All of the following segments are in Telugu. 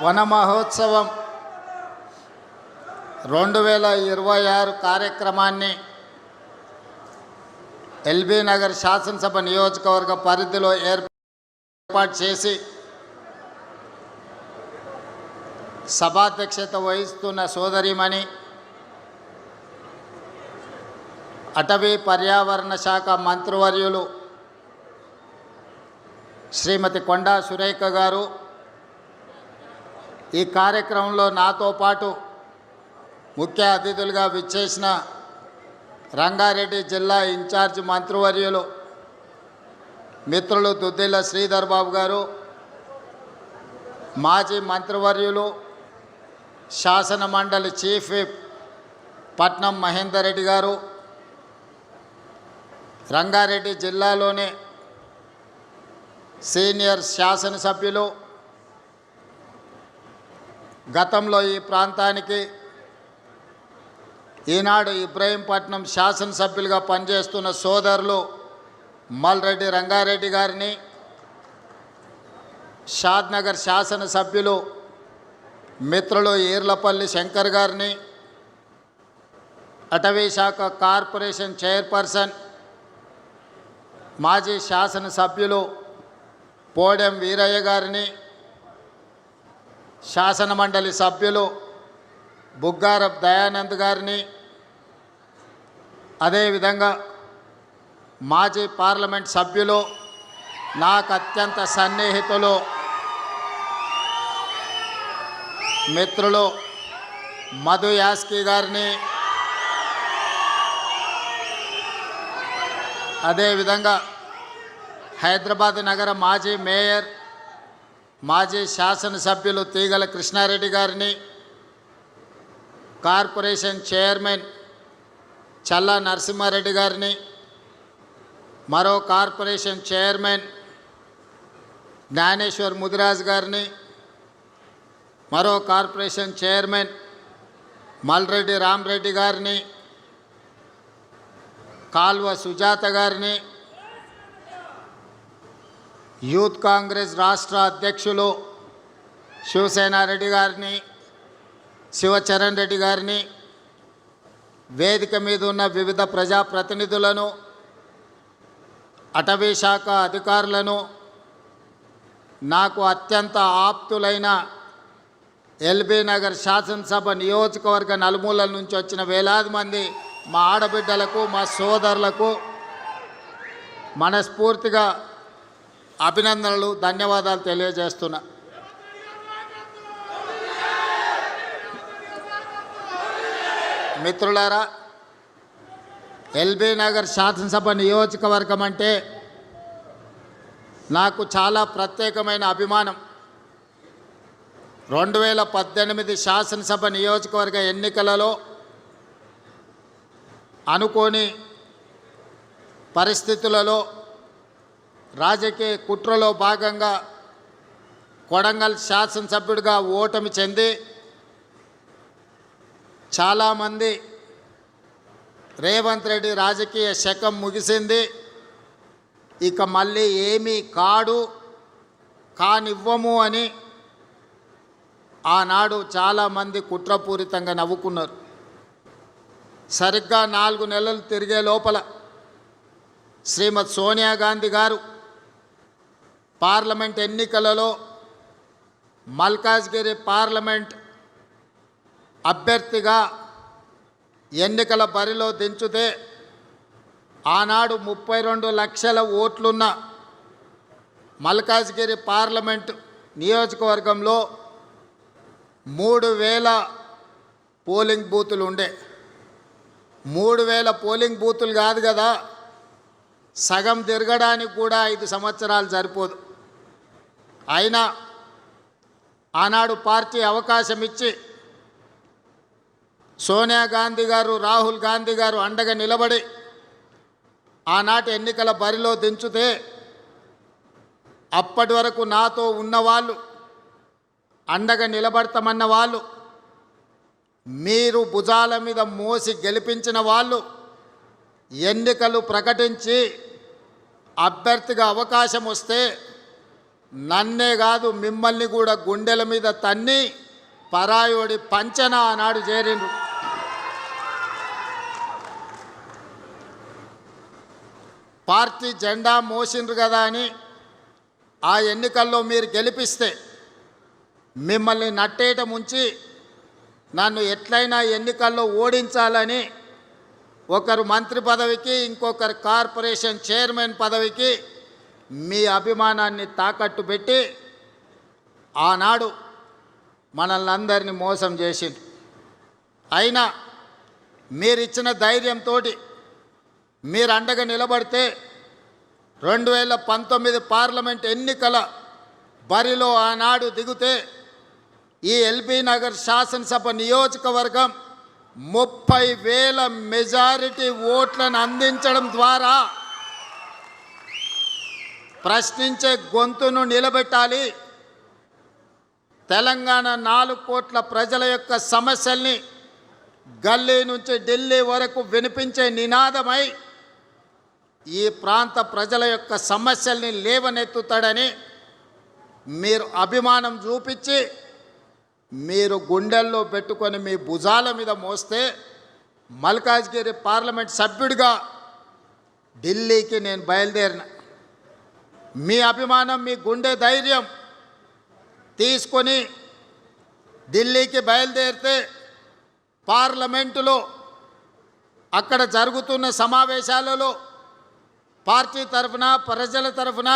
వన మహోత్సవం 2026 కార్యక్రమాన్ని ఎల్బీ నగర్ శాసనసభ నియోజకవర్గ పరిధిలో ఏర్పాటు చేసి సభాధ్యక్షత వహిస్తున్న సోదరిమణి అటవీ పర్యావరణ శాఖ మంత్రివర్యులు శ్రీమతి కొండా సురేఖ గారు, ఈ కార్యక్రమంలో నాతో పాటు ముఖ్య అతిథులుగా విచ్చేసిన రంగారెడ్డి జిల్లా ఇన్ఛార్జ్ మంత్రివర్యులు మిత్రులు దుద్దిల్ల శ్రీధర్ బాబు గారు, మాజీ మంత్రివర్యులు శాసన మండలి చీఫ్ విప్ పట్నం మహేందర్ రెడ్డి గారు, రంగారెడ్డి జిల్లాలోనే సీనియర్ శాసనసభ్యులు, గతంలో ఈ ప్రాంతానికి ఈనాడు ఇబ్రహీంపట్నం శాసనసభ్యులుగా పనిచేస్తున్న సోదరులు మల్రెడ్డి రంగారెడ్డి గారిని, షాద్నగర్ శాసనసభ్యులు మిత్రులు ఈర్లపల్లి శంకర్ గారిని, అటవీ శాఖ కార్పొరేషన్ చైర్పర్సన్ మాజీ శాసనసభ్యులు పోడెం వీరయ్య గారిని, శాసన మండలి సభ్యులు బుగ్గారప్ దయానంద్ గారిని, అదేవిధంగా మాజీ పార్లమెంట్ సభ్యులు నాకు అత్యంత సన్నిహితులు మిత్రులు మధు యాస్కి గారిని, అదేవిధంగా హైదరాబాద్ నగర మాజీ మేయర్ మాజీ శాసనసభ్యులు తీగల కృష్ణారెడ్డి గారిని, కార్పొరేషన్ చైర్మన్ చల్లా నరసింహారెడ్డి గారిని, మరో కార్పొరేషన్ చైర్మన్ జ్ఞానేశ్వర్ ముదిరాజ్ గారిని, మరో కార్పొరేషన్ చైర్మన్ మల్రెడ్డి రామరెడ్డి గారిని, కాల్వ సుజాత గారిని, యూత్ కాంగ్రెస్ రాష్ట్ర అధ్యక్షులు శివసేనారెడ్డి గారిని, శివచరణ్ రెడ్డి గారిని, వేదిక మీద ఉన్న వివిధ ప్రజాప్రతినిధులను, అటవీ శాఖ అధికారులను, నాకు అత్యంత ఆప్తులైన ఎల్బీ నగర్ శాసనసభ నియోజకవర్గ నలుమూలల నుంచి వచ్చిన వేలాది మంది మా ఆడబిడ్డలకు, మా సోదరులకు మనస్ఫూర్తిగా అభినందనలు, ధన్యవాదాలు తెలియజేస్తున్నా. మిత్రులారా, ఎల్బీ నగర్ శాసనసభ నియోజకవర్గం అంటే నాకు చాలా ప్రత్యేకమైన అభిమానం. 2018 శాసనసభ నియోజకవర్గ ఎన్నికలలో అనుకోని పరిస్థితులలో రాజకీయ కుట్రలో భాగంగా కొడంగల్ శాసనసభ్యుడిగా ఓటమి చెంది చాలామంది రేవంత్ రెడ్డి రాజకీయ శకం ముగిసింది, ఇక మళ్ళీ ఏమీ కానివ్వము అని ఆనాడు చాలామంది కుట్రపూరితంగా నవ్వుకున్నారు. సరిగ్గా 4 నెలలు తిరిగే లోపల శ్రీమతి సోనియా గాంధీ గారు పార్లమెంట్ ఎన్నికలలో మల్కాజ్గిరి పార్లమెంట్ అభ్యర్థిగా ఎన్నికల బరిలో దించితే ఆనాడు 32 లక్షల ఓట్లున్న మల్కాజ్గిరి పార్లమెంట్ నియోజకవర్గంలో 3000 పోలింగ్ బూతులు ఉండే. 3000 పోలింగ్ బూతులు కాదు కదా, సగం తిరగడానికి కూడా 5 సంవత్సరాలు సరిపోదు. అయినా ఆనాడు పార్టీ అవకాశం ఇచ్చి సోనియా గాంధీ గారు, రాహుల్ గాంధీ గారు అండగా నిలబడి ఆనాటి ఎన్నికల బరిలో దించితే అప్పటి వరకు నాతో ఉన్నవాళ్ళు, అండగా నిలబడతామన్న వాళ్ళు, మీరు భుజాల మీద మోసి గెలిపించిన వాళ్ళు ఎన్నికలు ప్రకటించి అభ్యర్థిగా అవకాశం వస్తే నన్నే కాదు మిమ్మల్ని కూడా గుండెల మీద తన్ని పరాయోడి పంచన ఆనాడు చేరిండ్రు. పార్టీ జెండా మోసిండ్రు కదా అని ఆ ఎన్నికల్లో మీరు గెలిపిస్తే మిమ్మల్ని నట్టేట ముంచి నన్ను ఎట్లయినా ఎన్నికల్లో ఓడించాలని ఒకరు మంత్రి పదవికి ఇంకొకరు కార్పొరేషన్ చైర్మన్ పదవికి మీ అభిమానాన్ని తాకట్టు పెట్టి ఆనాడు మనల్ని అందరినీ మోసం చేసింది. అయినా మీరిచ్చిన ధైర్యంతో మీరు అండగా నిలబడితే 2019 పార్లమెంట్ ఎన్నికల బరిలో ఆనాడు దిగితే ఈ ఎల్బీ నగర్ శాసనసభ నియోజకవర్గం 30,000 మెజారిటీ ఓట్లను అందించడం ద్వారా ప్రశ్నించే గొంతును నిలబెట్టాలి. తెలంగాణ 4 కోట్ల ప్రజల యొక్క సమస్యల్ని గల్లీ నుంచి ఢిల్లీ వరకు వినిపించే నినాదమై ఈ ప్రాంత ప్రజల యొక్క సమస్యల్ని లేవనెత్తుతాడని మీరు అభిమానం చూపించి మీరు గుండెల్లో పెట్టుకొని మీ భుజాల మీద మోస్తే మల్కాజ్గిరి పార్లమెంట్ సభ్యుడిగా ఢిల్లీకి నేను బయలుదేరిన. మీ అభిమానం మీ గుండె ధైర్యం తీసుకొని ఢిల్లీకి బయలుదేరితే పార్లమెంటులో అక్కడ జరుగుతున్న సమావేశాలలో పార్టీ తరఫున ప్రజల తరఫున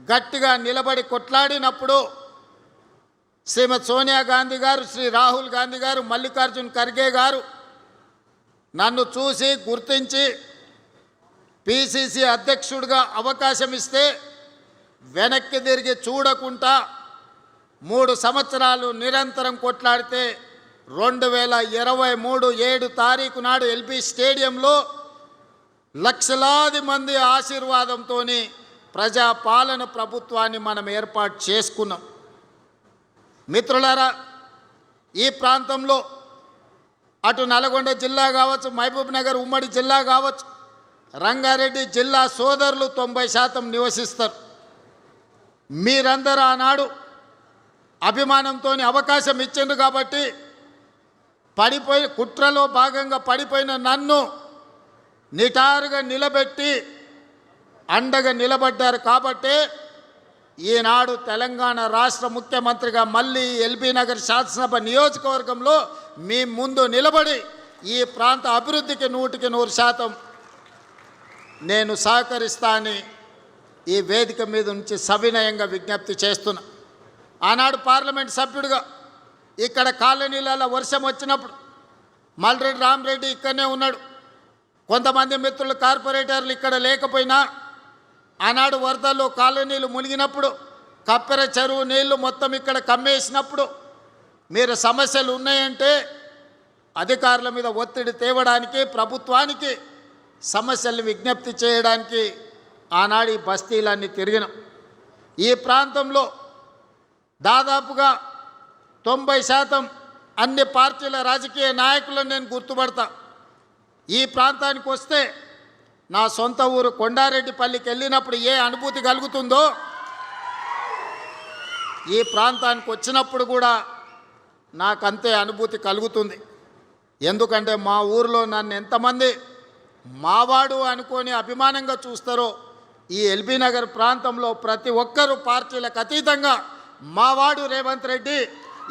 గట్టిగా నిలబడి కొట్లాడినప్పుడు శ్రీమతి సోనియా గాంధీ గారు, శ్రీ రాహుల్ గాంధీ గారు, మల్లికార్జున్ ఖర్గే గారు నన్ను చూసి గుర్తించి పిసిసి అధ్యక్షుడిగా అవకాశం ఇస్తే వెనక్కి తిరిగి చూడకుండా 3 సంవత్సరాలు నిరంతరం కొట్లాడితే 2023 7 తారీఖు నాడు ఎల్బీ స్టేడియంలో లక్షలాది మంది ఆశీర్వాదంతో ప్రజాపాలన ప్రభుత్వాన్ని మనం ఏర్పాటు చేసుకున్నాం. మిత్రులారా, ఈ ప్రాంతంలో అటు నల్గొండ జిల్లా కావచ్చు, మహబూబ్ నగర్ ఉమ్మడి జిల్లా కావచ్చు, రంగారెడ్డి జిల్లా సోదరులు 90% నివసిస్తారు. మీరందరూ ఆనాడు అభిమానంతో అవకాశం ఇచ్చిండ్రు కాబట్టి కుట్రలో భాగంగా పడిపోయిన నన్ను నిటారుగా నిలబెట్టి అండగా నిలబడ్డారు. కాబట్టి ఈనాడు తెలంగాణ రాష్ట్ర ముఖ్యమంత్రిగా మళ్ళీ ఎల్బీ నగర్ శాసనసభ నియోజకవర్గంలో మీ ముందు నిలబడి ఈ ప్రాంత అభివృద్ధికి 100% నేను సహకరిస్తానని ఈ వేదిక మీద నుంచి సవినయంగా విజ్ఞప్తి చేస్తున్నా. ఆనాడు పార్లమెంట్ సభ్యుడిగా ఇక్కడ కాలనీలలో వర్షం వచ్చినప్పుడు మల్రెడ్డి రామరెడ్డి ఇక్కడనే ఉన్నాడు. కొంతమంది మిత్రులు కార్పొరేటర్లు ఇక్కడ లేకపోయినా ఆనాడు వరదల్లో కాలనీలు మునిగినప్పుడు కప్పెర చెరువు నీళ్లు మొత్తం ఇక్కడ కమ్మేసినప్పుడు మీరు సమస్యలు ఉన్నాయంటే అధికారుల మీద ఒత్తిడి తేవడానికి, ప్రభుత్వానికి సమస్యలు విజ్ఞప్తి చేయడానికి ఆనాడు ఈ బస్తీలన్నీ తిరిగినాం. ఈ ప్రాంతంలో దాదాపుగా 90% అన్ని పార్టీల రాజకీయ నాయకులను నేను గుర్తుపడతా. ఈ ప్రాంతానికి వస్తే నా సొంత ఊరు కొండారెడ్డిపల్లికి వెళ్ళినప్పుడు ఏ అనుభూతి కలుగుతుందో ఈ ప్రాంతానికి వచ్చినప్పుడు కూడా నాకంతే అనుభూతి కలుగుతుంది. ఎందుకంటే మా ఊరిలో నన్ను ఎంతమంది మావాడు అనుకొని అభిమానంగా చూస్తారో ఈ ఎల్బీ నగర్ ప్రాంతంలో ప్రతి ఒక్కరూ పార్టీలకు అతీతంగా మావాడు రేవంత్ రెడ్డి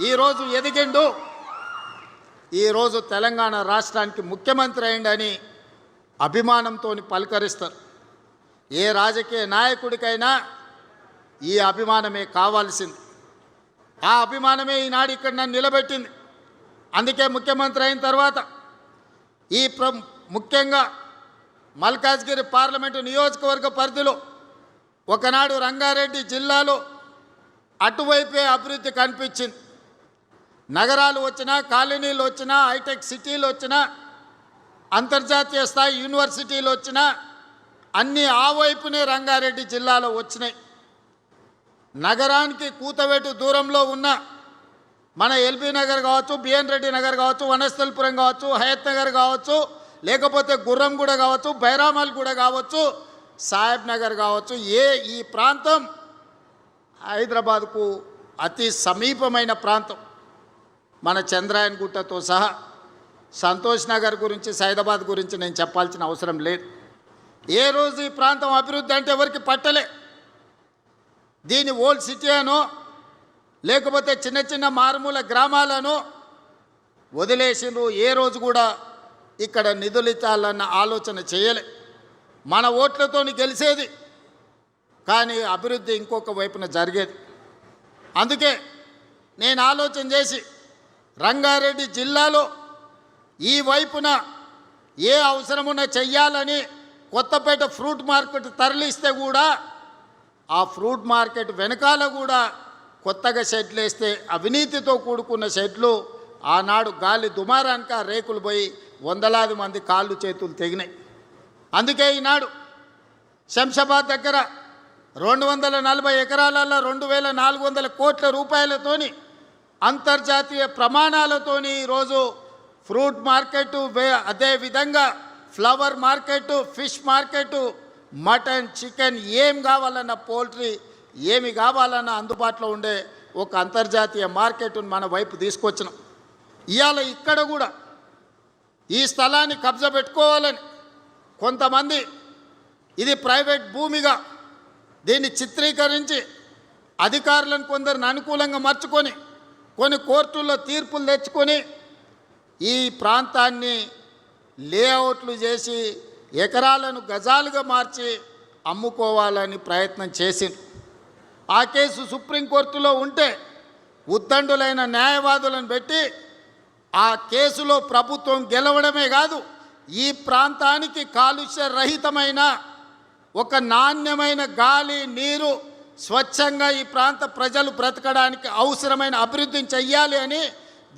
ఈరోజు ఎదిగిండు, ఈరోజు తెలంగాణ రాష్ట్రానికి ముఖ్యమంత్రి అయిండని అభిమానంతో పలకరిస్తారు. ఏ రాజకీయ నాయకుడికైనా ఈ అభిమానమే కావాల్సింది. ఆ అభిమానమే ఈనాడు ఇక్కడ నన్ను నిలబెట్టింది. అందుకే ముఖ్యమంత్రి అయిన తర్వాత ఈ ముఖ్యంగా మల్కాజ్గిరి పార్లమెంటు నియోజకవర్గ పరిధిలో ఒకనాడు రంగారెడ్డి జిల్లాలో అటువైపే అభివృద్ధి కనిపించింది. నగరాలు వచ్చినా, కాలనీలు వచ్చినా, హైటెక్ సిటీలు వచ్చినా, అంతర్జాతీయ స్థాయి యూనివర్సిటీలు వచ్చినా అన్నీ ఆ వైపునే రంగారెడ్డి జిల్లాలో వచ్చినాయి. నగరానికి కూతవేటు దూరంలో ఉన్న మన ఎల్బీ నగర్ కావచ్చు, బిఎన్ రెడ్డి నగర్ కావచ్చు, వనస్థలిపురం కావచ్చు, హయత్ నగర్ కావచ్చు, లేకపోతే గుర్రంగూడ కావచ్చు, బైరామల్ కూడా కావచ్చు, సాహెబ్ నగర్ కావచ్చు, ఈ ప్రాంతం హైదరాబాద్కు అతి సమీపమైన ప్రాంతం. మన చంద్రాయన్ గుట్టతో సహా సంతోష్ నగర్ గురించి, సైదాబాద్ గురించి నేను చెప్పాల్సిన అవసరం లేదు. ఏ రోజు ఈ ప్రాంతం అభివృద్ధి అంటే ఎవరికి పట్టలే. దీని ఓల్డ్ సిటీ అనో లేకపోతే చిన్న చిన్న మారుమూల గ్రామాలను వదిలేసిండ్రు. ఏ రోజు కూడా ఇక్కడ నిధులు ఇచ్చాలన్న ఆలోచన చేయలే. మన ఓట్లతోని గెలిచేది, కానీ అభివృద్ధి ఇంకొక వైపున జరిగేది. అందుకే నేను ఆలోచన చేసి రంగారెడ్డి జిల్లాలో ఈ వైపున ఏ అవసరమున్నా చెయ్యాలని కొత్తపేట ఫ్రూట్ మార్కెట్ తరలిస్తే కూడా ఆ ఫ్రూట్ మార్కెట్ వెనకాల కూడా కొత్తగా షెడ్లు వేస్తే అవినీతితో కూడుకున్న షెడ్లు ఆనాడు గాలి దుమారానికి ఆ రేకులు పోయి వందలాది మంది కాళ్ళు చేతులు తెగినాయి. అందుకే ఈనాడు శంషాబాద్ దగ్గర 240 ఎకరాలలో 2400 కోట్ల రూపాయలతోని అంతర్జాతీయ ప్రమాణాలతోని ఈరోజు ఫ్రూట్ మార్కెట్, అదేవిధంగా flower market, fish market, mutton, chicken ఏం కావాలన్న, పోల్ట్రీ ఏమి కావాలన్న అందుబాటులో ఉండే ఒక అంతర్జాతీయ మార్కెట్ను మన వైపు తీసుకొచ్చినాం. ఇవాళ ఇక్కడ కూడా ఈ స్థలాన్ని కబ్జా పెట్టుకోవాలని కొంతమంది ఇది ప్రైవేట్ భూమిగా దీన్ని చిత్రీకరించి అధికారులను కొందరిని అనుకూలంగా మార్చుకొని కొన్ని కోర్టుల్లో తీర్పులు తెచ్చుకొని ఈ ప్రాంతాన్ని లేఅవుట్లు చేసి ఎకరాలను గజాలుగా మార్చి అమ్ముకోవాలని ప్రయత్నం చేసింది. ఆ కేసు సుప్రీంకోర్టులో ఉంటే ఉద్దండులైన న్యాయవాదులను పెట్టి ఆ కేసులో ప్రభుత్వం గెలవడమే కాదు, ఈ ప్రాంతానికి కాలుష్య రహితమైన ఒక నాణ్యమైన గాలి, నీరు, స్వచ్ఛంగా ఈ ప్రాంత ప్రజలు బ్రతకడానికి అవసరమైన అభివృద్ధిని చెయ్యాలి అని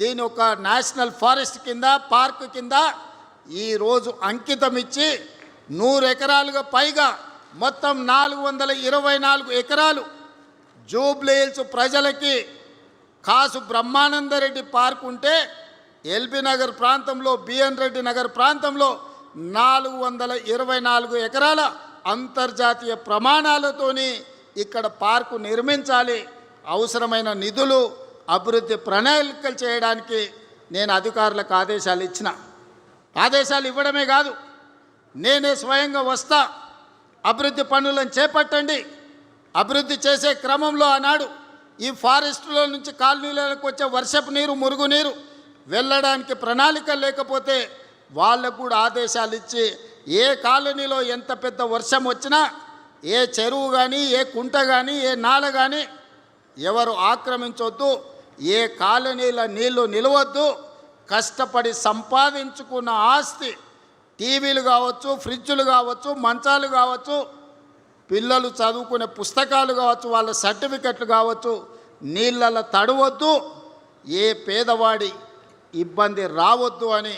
దీని ఒక నేషనల్ ఫారెస్ట్ కింద, పార్క్ కింద ఈరోజు అంకితం ఇచ్చి 100 ఎకరాలుగా పైగా మొత్తం 424 ఎకరాలు జూబ్లీ హిల్స్ ప్రజలకి కాసు బ్రహ్మానందరెడ్డి పార్క్ ఉంటే ఎల్బీ నగర్ ప్రాంతంలో, బిఎన్ రెడ్డి నగర్ ప్రాంతంలో 424 ఎకరాల అంతర్జాతీయ ప్రమాణాలతోని ఇక్కడ పార్కు నిర్మించాలి. అవసరమైన నిధులు, అభివృద్ధి ప్రణాళికలు చేయడానికి నేను అధికారులకు ఆదేశాలు ఇచ్చిన. ఆదేశాలు ఇవ్వడమే కాదు, నేనే స్వయంగా వస్తా, అభివృద్ధి పనులను చేపట్టండి. అభివృద్ధి చేసే క్రమంలో ఆనాడు ఈ ఫారెస్టులో నుంచి కాలనీలకు వచ్చే వర్షపు నీరు, మురుగునీరు వెళ్ళడానికి ప్రణాళిక లేకపోతే వాళ్ళకు కూడా ఆదేశాలు ఇచ్చి ఏ కాలనీలో ఎంత పెద్ద వర్షం వచ్చినా ఏ చెరువు కానీ, ఏ కుంట కానీ, ఏ నాల కానీ ఎవరు ఆక్రమించొద్దు, ఏ కాలనీల నీళ్లు నిలవద్దు. కష్టపడి సంపాదించుకున్న ఆస్తి, టీవీలు కావచ్చు, ఫ్రిడ్జులు కావచ్చు, మంచాలు కావచ్చు, పిల్లలు చదువుకునే పుస్తకాలు కావచ్చు, వాళ్ళ సర్టిఫికెట్లు కావచ్చు, నీళ్ళలో తడవద్దు, ఏ పేదవాడి ఇబ్బంది రావద్దు అని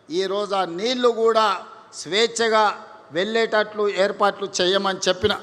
ఈరోజు ఆ నీళ్లు కూడా స్వేచ్ఛగా వెళ్ళేటట్లు ఏర్పాట్లు చేయమని చెప్పిన.